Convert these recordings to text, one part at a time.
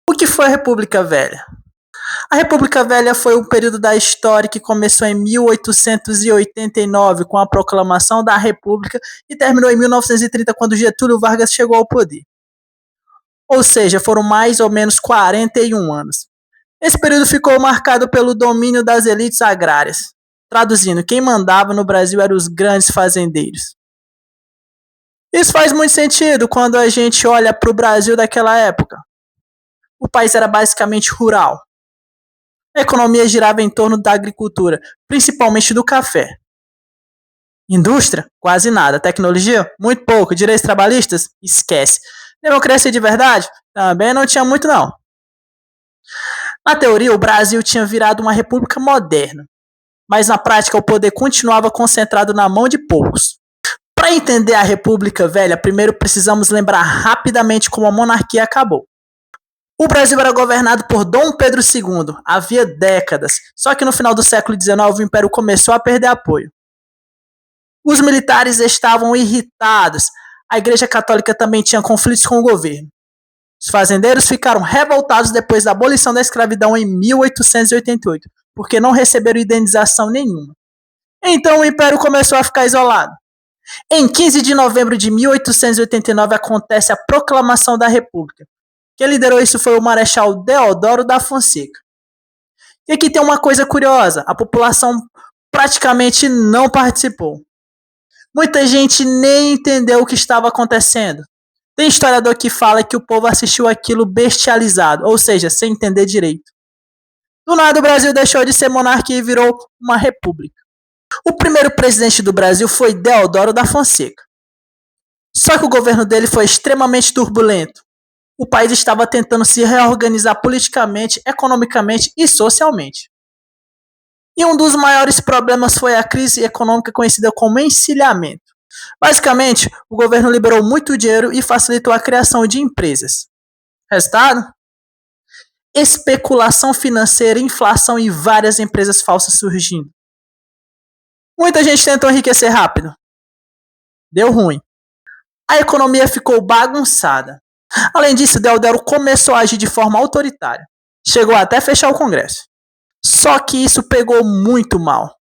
O que foi a República Velha? A República Velha foi um período da história que começou em 1889 com a proclamação da República e terminou em 1930 quando Getúlio Vargas chegou ao poder. Ou seja, foram mais ou menos 41 anos. Esse período ficou marcado pelo domínio das elites agrárias. Traduzindo, quem mandava no Brasil eram os grandes fazendeiros. Isso faz muito sentido quando a gente olha para o Brasil daquela época. O país era basicamente rural. A economia girava em torno da agricultura, principalmente do café. Indústria? Quase nada. Tecnologia? Muito pouco. Direitos trabalhistas? Esquece. Democracia de verdade? Também não tinha muito não. Na teoria, o Brasil tinha virado uma república moderna, mas na prática o poder continuava concentrado na mão de poucos. Para entender a República Velha, primeiro precisamos lembrar rapidamente como a monarquia acabou. O Brasil era governado por Dom Pedro II, havia décadas, só que no final do século XIX o Império começou a perder apoio. Os militares estavam irritados, a Igreja Católica também tinha conflitos com o governo. Os fazendeiros ficaram revoltados depois da abolição da escravidão em 1888, porque não receberam indenização nenhuma. Então o Império começou a ficar isolado. Em 15 de novembro de 1889 acontece a proclamação da República. Quem liderou isso foi o Marechal Deodoro da Fonseca. E aqui tem uma coisa curiosa, a população praticamente não participou. Muita gente nem entendeu o que estava acontecendo. Tem historiador que fala que o povo assistiu aquilo bestializado, ou seja, sem entender direito. Do nada o Brasil deixou de ser monarquia e virou uma república. O primeiro presidente do Brasil foi Deodoro da Fonseca. Só que o governo dele foi extremamente turbulento. O país estava tentando se reorganizar politicamente, economicamente e socialmente. E um dos maiores problemas foi a crise econômica conhecida como encilhamento. Basicamente, o governo liberou muito dinheiro e facilitou a criação de empresas. Resultado? Especulação financeira, inflação e várias empresas falsas surgindo. Muita gente tentou enriquecer rápido. Deu ruim. A economia ficou bagunçada. Além disso, Deodoro começou a agir de forma autoritária. Chegou até a fechar o Congresso. Só que isso pegou muito mal.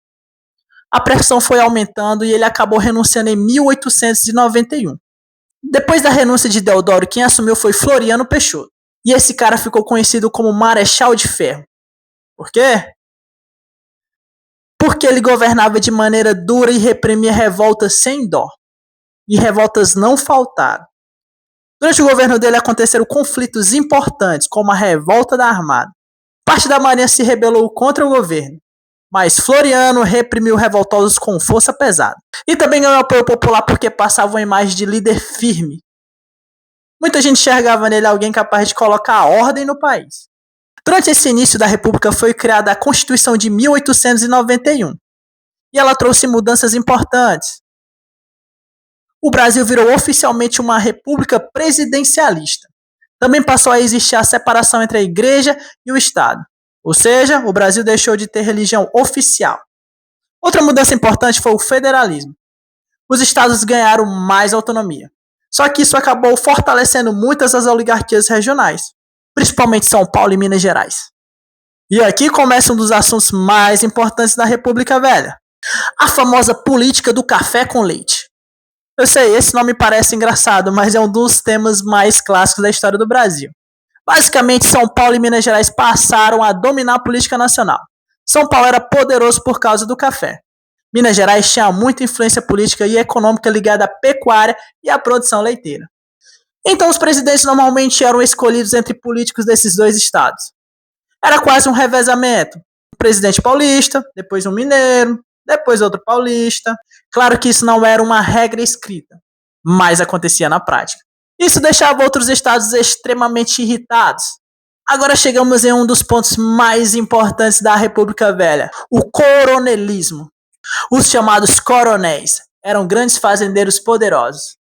A pressão foi aumentando e ele acabou renunciando em 1891. Depois da renúncia de Deodoro, quem assumiu foi Floriano Peixoto. E esse cara ficou conhecido como Marechal de Ferro. Por quê? Porque ele governava de maneira dura e reprimia revoltas sem dó. E revoltas não faltaram. Durante o governo dele aconteceram conflitos importantes, como a Revolta da Armada. Parte da marinha se rebelou contra o governo, mas Floriano reprimiu revoltosos com força pesada. E também ganhou apoio popular porque passava uma imagem de líder firme. Muita gente enxergava nele alguém capaz de colocar a ordem no país. Durante esse início da República foi criada a Constituição de 1891. E ela trouxe mudanças importantes. O Brasil virou oficialmente uma república presidencialista. Também passou a existir a separação entre a igreja e o Estado. Ou seja, o Brasil deixou de ter religião oficial. Outra mudança importante foi o federalismo. Os estados ganharam mais autonomia. Só que isso acabou fortalecendo muitas das oligarquias regionais, principalmente São Paulo e Minas Gerais. E aqui começa um dos assuntos mais importantes da República Velha. A famosa política do café com leite. Eu sei, esse nome parece engraçado, mas é um dos temas mais clássicos da história do Brasil. Basicamente, São Paulo e Minas Gerais passaram a dominar a política nacional. São Paulo era poderoso por causa do café. Minas Gerais tinha muita influência política e econômica ligada à pecuária e à produção leiteira. Então, os presidentes normalmente eram escolhidos entre políticos desses dois estados. Era quase um revezamento. Um presidente paulista, depois um mineiro, depois outro paulista. Claro que isso não era uma regra escrita, mas acontecia na prática. Isso deixava outros estados extremamente irritados. Agora chegamos em um dos pontos mais importantes da República Velha, o coronelismo. Os chamados coronéis eram grandes fazendeiros poderosos.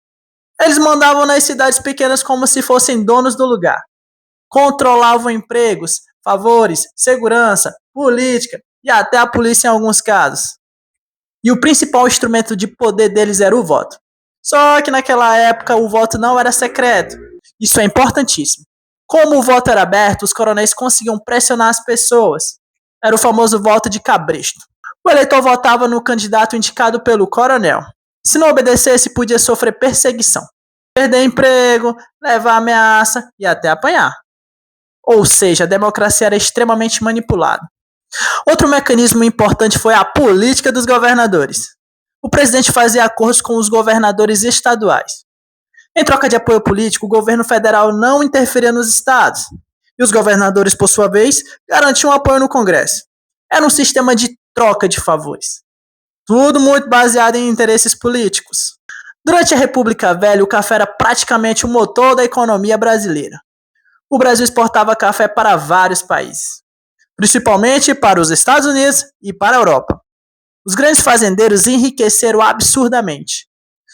Eles mandavam nas cidades pequenas como se fossem donos do lugar. Controlavam empregos, favores, segurança, política e até a polícia em alguns casos. E o principal instrumento de poder deles era o voto. Só que naquela época o voto não era secreto. Isso é importantíssimo. Como o voto era aberto, os coronéis conseguiam pressionar as pessoas. Era o famoso voto de cabresto. O eleitor votava no candidato indicado pelo coronel. Se não obedecesse, podia sofrer perseguição, perder emprego, levar ameaça e até apanhar. Ou seja, a democracia era extremamente manipulada. Outro mecanismo importante foi a política dos governadores. O presidente fazia acordos com os governadores estaduais. Em troca de apoio político, o governo federal não interferia nos estados. E os governadores, por sua vez, garantiam apoio no Congresso. Era um sistema de troca de favores. Tudo muito baseado em interesses políticos. Durante a República Velha, o café era praticamente o motor da economia brasileira. O Brasil exportava café para vários países, principalmente para os Estados Unidos e para a Europa. Os grandes fazendeiros enriqueceram absurdamente.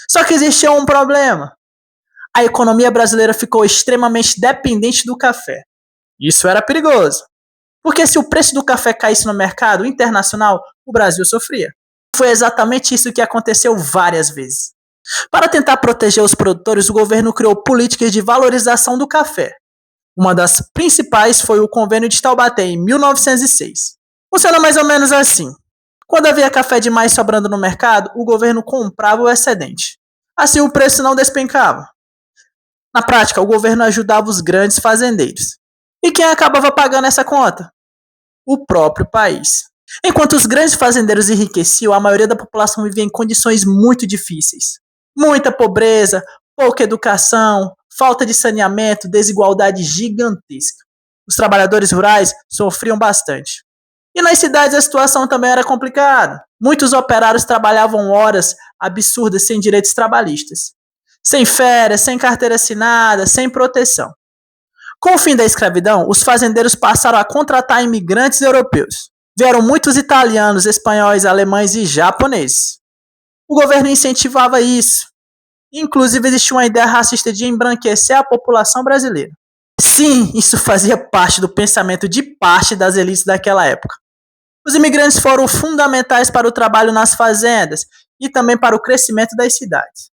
Só que existia um problema. A economia brasileira ficou extremamente dependente do café. Isso era perigoso, porque se o preço do café caísse no mercado internacional, o Brasil sofria. Foi exatamente isso que aconteceu várias vezes. Para tentar proteger os produtores, o governo criou políticas de valorização do café. Uma das principais foi o Convênio de Taubaté, em 1906. Funciona mais ou menos assim. Quando havia café demais sobrando no mercado, o governo comprava o excedente. Assim o preço não despencava. Na prática, o governo ajudava os grandes fazendeiros. E quem acabava pagando essa conta? O próprio país. Enquanto os grandes fazendeiros enriqueciam, a maioria da população vivia em condições muito difíceis. Muita pobreza, pouca educação, falta de saneamento, desigualdade gigantesca. Os trabalhadores rurais sofriam bastante. E nas cidades a situação também era complicada. Muitos operários trabalhavam horas absurdas sem direitos trabalhistas. Sem férias, sem carteira assinada, sem proteção. Com o fim da escravidão, os fazendeiros passaram a contratar imigrantes europeus. Vieram muitos italianos, espanhóis, alemães e japoneses. O governo incentivava isso. Inclusive, existia uma ideia racista de embranquecer a população brasileira. Sim, isso fazia parte do pensamento de parte das elites daquela época. Os imigrantes foram fundamentais para o trabalho nas fazendas e também para o crescimento das cidades.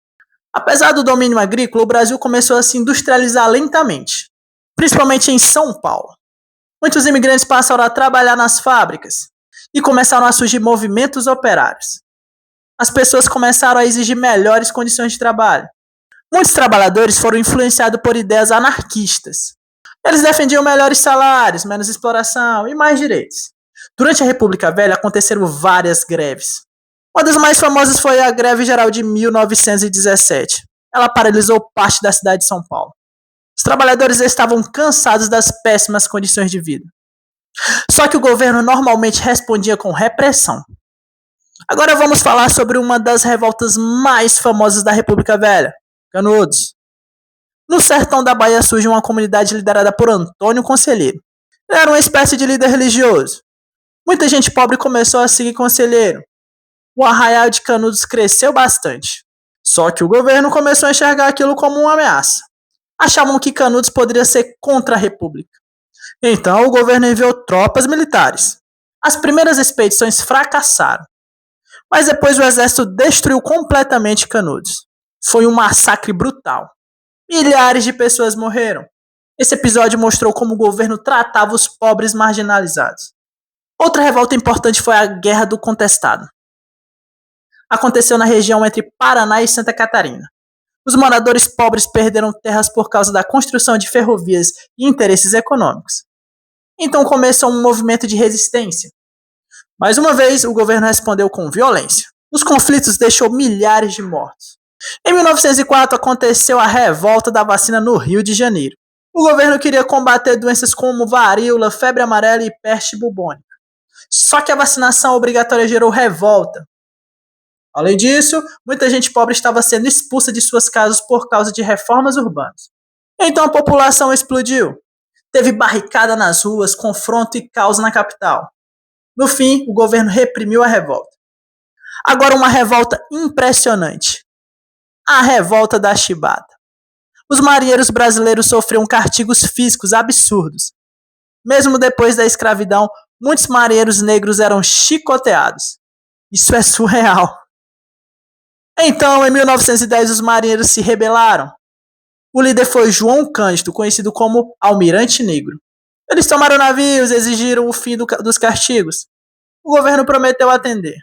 Apesar do domínio agrícola, o Brasil começou a se industrializar lentamente, principalmente em São Paulo. Muitos imigrantes passaram a trabalhar nas fábricas e começaram a surgir movimentos operários. As pessoas começaram a exigir melhores condições de trabalho. Muitos trabalhadores foram influenciados por ideias anarquistas. Eles defendiam melhores salários, menos exploração e mais direitos. Durante a República Velha aconteceram várias greves. Uma das mais famosas foi a Greve Geral de 1917. Ela paralisou parte da cidade de São Paulo. Os trabalhadores estavam cansados das péssimas condições de vida. Só que o governo normalmente respondia com repressão. Agora vamos falar sobre uma das revoltas mais famosas da República Velha, Canudos. No sertão da Bahia surge uma comunidade liderada por Antônio Conselheiro. Ele era uma espécie de líder religioso. Muita gente pobre começou a seguir Conselheiro. O arraial de Canudos cresceu bastante. Só que o governo começou a enxergar aquilo como uma ameaça. Achavam que Canudos poderia ser contra a República. Então o governo enviou tropas militares. As primeiras expedições fracassaram. Mas depois o exército destruiu completamente Canudos. Foi um massacre brutal. Milhares de pessoas morreram. Esse episódio mostrou como o governo tratava os pobres marginalizados. Outra revolta importante foi a Guerra do Contestado. Aconteceu na região entre Paraná e Santa Catarina. Os moradores pobres perderam terras por causa da construção de ferrovias e interesses econômicos. Então começou um movimento de resistência. Mais uma vez, o governo respondeu com violência. Os conflitos deixou milhares de mortos. Em 1904, aconteceu a revolta da vacina no Rio de Janeiro. O governo queria combater doenças como varíola, febre amarela e peste bubônica. Só que a vacinação obrigatória gerou revolta. Além disso, muita gente pobre estava sendo expulsa de suas casas por causa de reformas urbanas. Então a população explodiu. Teve barricada nas ruas, confronto e caos na capital. No fim, o governo reprimiu a revolta. Agora uma revolta impressionante. A revolta da Chibata. Os marinheiros brasileiros sofriam castigos físicos absurdos. Mesmo depois da escravidão, muitos marinheiros negros eram chicoteados. Isso é surreal. Então, em 1910, os marinheiros se rebelaram. O líder foi João Cândido, conhecido como Almirante Negro. Eles tomaram navios e exigiram o fim dos castigos. O governo prometeu atender,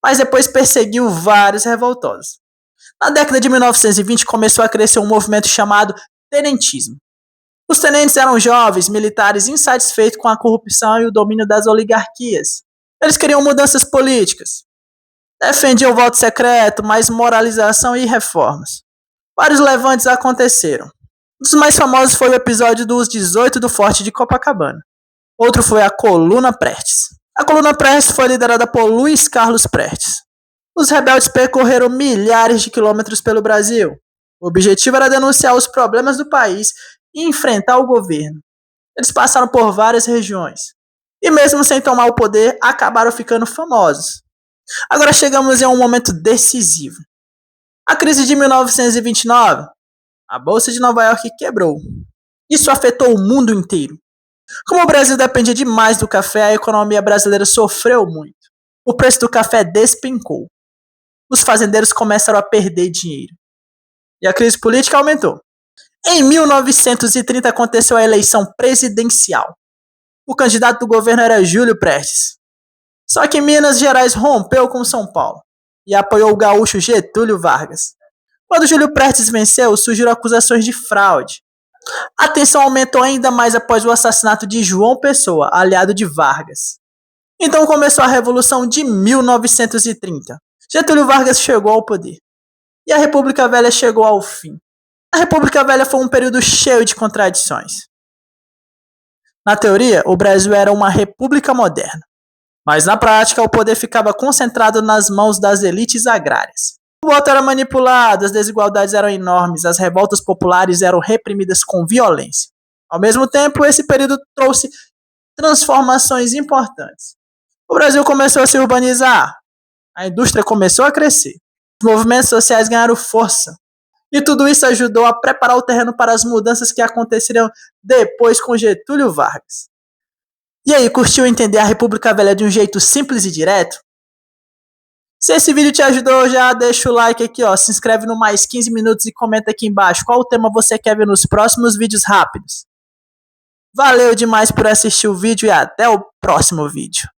mas depois perseguiu vários revoltosos. Na década de 1920 começou a crescer um movimento chamado tenentismo. Os tenentes eram jovens militares insatisfeitos com a corrupção e o domínio das oligarquias. Eles queriam mudanças políticas. Defendiam o voto secreto, mais moralização e reformas. Vários levantes aconteceram. Um dos mais famosos foi o episódio dos 18 do Forte de Copacabana. Outro foi a Coluna Prestes. A Coluna Prestes foi liderada por Luiz Carlos Prestes. Os rebeldes percorreram milhares de quilômetros pelo Brasil. O objetivo era denunciar os problemas do país e enfrentar o governo. Eles passaram por várias regiões. E mesmo sem tomar o poder, acabaram ficando famosos. Agora chegamos em um momento decisivo. A crise de 1929. A Bolsa de Nova York quebrou. Isso afetou o mundo inteiro. Como o Brasil depende demais do café, a economia brasileira sofreu muito. O preço do café despencou. Os fazendeiros começaram a perder dinheiro. E a crise política aumentou. Em 1930 aconteceu a eleição presidencial. O candidato do governo era Júlio Prestes. Só que Minas Gerais rompeu com São Paulo e apoiou o gaúcho Getúlio Vargas. Quando Júlio Prestes venceu, surgiram acusações de fraude. A tensão aumentou ainda mais após o assassinato de João Pessoa, aliado de Vargas. Então começou a Revolução de 1930. Getúlio Vargas chegou ao poder. E a República Velha chegou ao fim. A República Velha foi um período cheio de contradições. Na teoria, o Brasil era uma república moderna. Mas na prática, o poder ficava concentrado nas mãos das elites agrárias. O voto era manipulado, as desigualdades eram enormes, as revoltas populares eram reprimidas com violência. Ao mesmo tempo, esse período trouxe transformações importantes. O Brasil começou a se urbanizar, a indústria começou a crescer, os movimentos sociais ganharam força. E tudo isso ajudou a preparar o terreno para as mudanças que aconteceriam depois com Getúlio Vargas. E aí, curtiu entender a República Velha de um jeito simples e direto? Se esse vídeo te ajudou, já deixa o like aqui, ó, se inscreve no Mais 15 Minutos e comenta aqui embaixo qual o tema você quer ver nos próximos vídeos rápidos. Valeu demais por assistir o vídeo e até o próximo vídeo.